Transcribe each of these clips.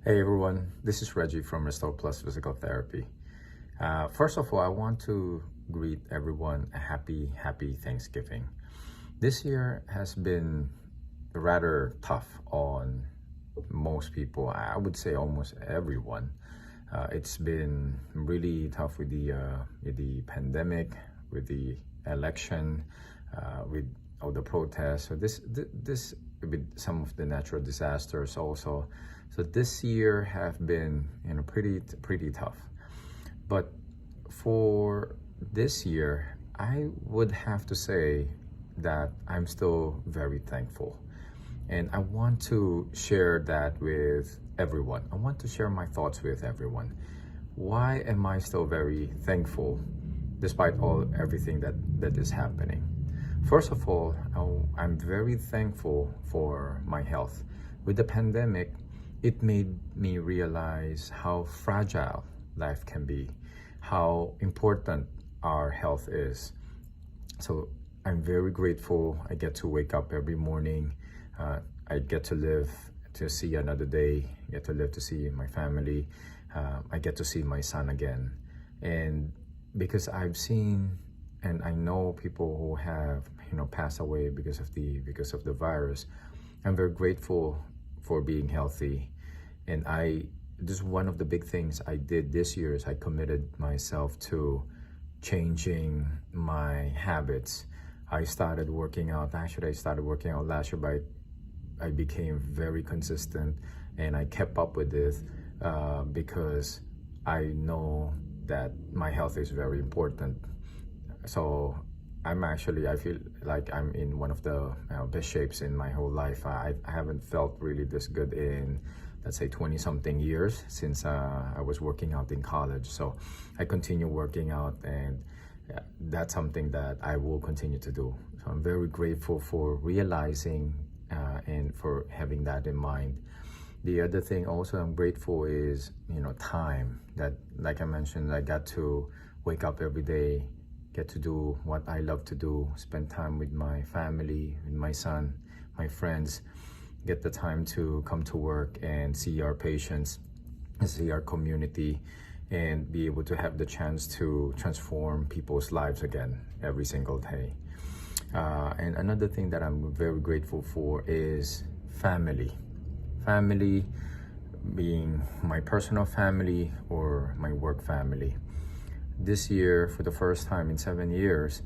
Hey everyone, this is Reggie from Restore Plus Physical Therapy. First of all, I want to greet everyone a happy Thanksgiving. This year has been rather tough on most people. I would say almost everyone. It's been really tough with the pandemic, with the election, with all the protests. So this with some of the natural disasters also. So this year have been pretty tough. But for this year, I would have to say that I'm still very thankful. And I want to share that with everyone. I want to share my thoughts with everyone. Why am I still very thankful despite everything that is happening? First of all, I'm very thankful for my health. With the pandemic, it made me realize how fragile life can be, how important our health is. So I'm very grateful I get to wake up every morning. I get to live to see another day, get to live to see my family. I get to see my son again. And because I've seen and I know people who have passed away because of the virus, I'm very grateful for being healthy. And this is one of the big things I did this year is I committed myself to changing my habits. I started working out. Actually, I started working out last year, but I became very consistent and I kept up with this because I know that my health is very important. So I feel like I'm in one of the best shapes in my whole life. I haven't felt really this good in, let's say, 20 something years since I was working out in college. So I continue working out, and that's something that I will continue to do. So I'm very grateful for realizing and for having that in mind. The other thing also I'm grateful is, time. That, like I mentioned, I got to wake up every day, get to do what I love to do, spend time with my family, with my son, my friends, get the time to come to work and see our patients, see our community, and be able to have the chance to transform people's lives again every single day. And another thing that I'm very grateful for is family. Family being my personal family or my work family. This year, for the first time in 7 years,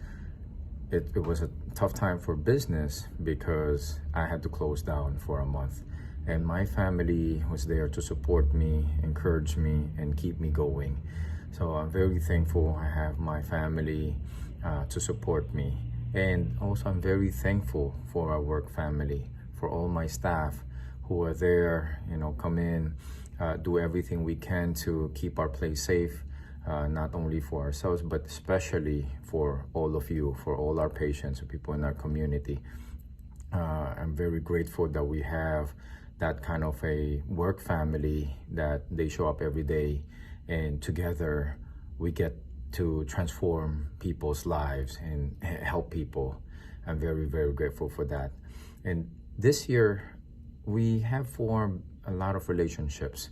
it was a tough time for business because I had to close down for a month. And my family was there to support me, encourage me, and keep me going. So I'm very thankful I have my family to support me. And also I'm very thankful for our work family, for all my staff who are there, come in, do everything we can to keep our place safe. Not only for ourselves, but especially for all of you, for all our patients, people in our community. I'm very grateful that we have that kind of a work family, that they show up every day, and together we get to transform people's lives and help people. I'm very grateful for that. And this year, we have formed a lot of relationships.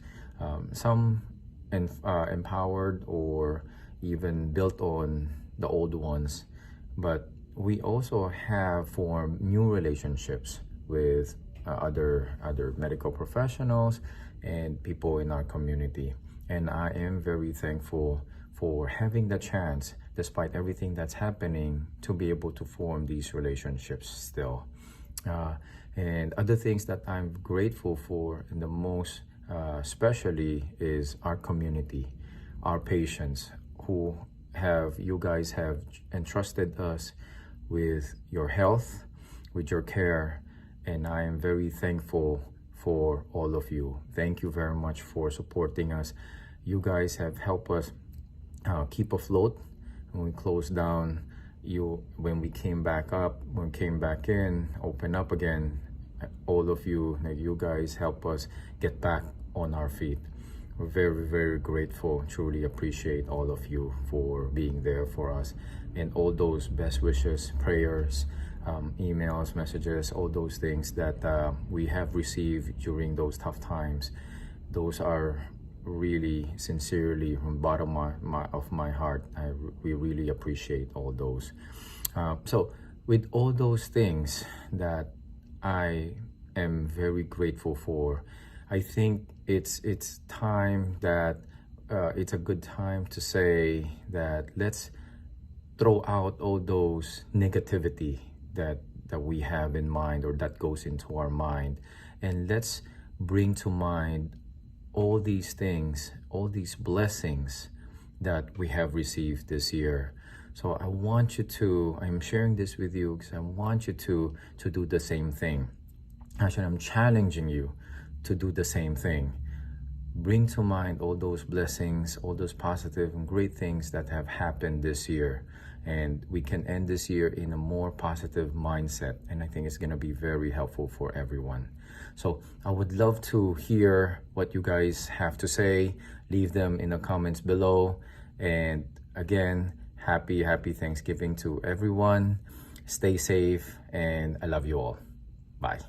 Some empowered or even built on the old ones, but we also have formed new relationships with other medical professionals and people in our community. And I am very thankful for having the chance, despite everything that's happening, to be able to form these relationships still. And other things that I'm grateful for, and the most especially, is our community, our patients you guys have entrusted us with your health, with your care, and I am very thankful for all of you. Thank you very much for supporting us. You guys have helped us keep afloat when we closed down. When we came back up, when we came back in, open up again, all of you guys help us get back on our feet. We're very grateful, truly appreciate all of you for being there for us, and all those best wishes, prayers, emails, messages, all those things that we have received during those tough times. those are really sincerely from the bottom of my heart. We really appreciate all those. So with all those things that I am very grateful for, I think it's time that it's a good time to say that let's throw out all those negativity that we have in mind or that goes into our mind, and let's bring to mind all these things, all these blessings that we have received this year. So I want you to, I'm sharing this with you because I want you to do the same thing. Actually, I'm challenging you to do the same thing. Bring to mind all those blessings, all those positive and great things that have happened this year. And we can end this year in a more positive mindset. And I think it's going to be very helpful for everyone. So I would love to hear what you guys have to say. Leave them in the comments below. And again, happy Thanksgiving to everyone. Stay safe, and I love you all. Bye.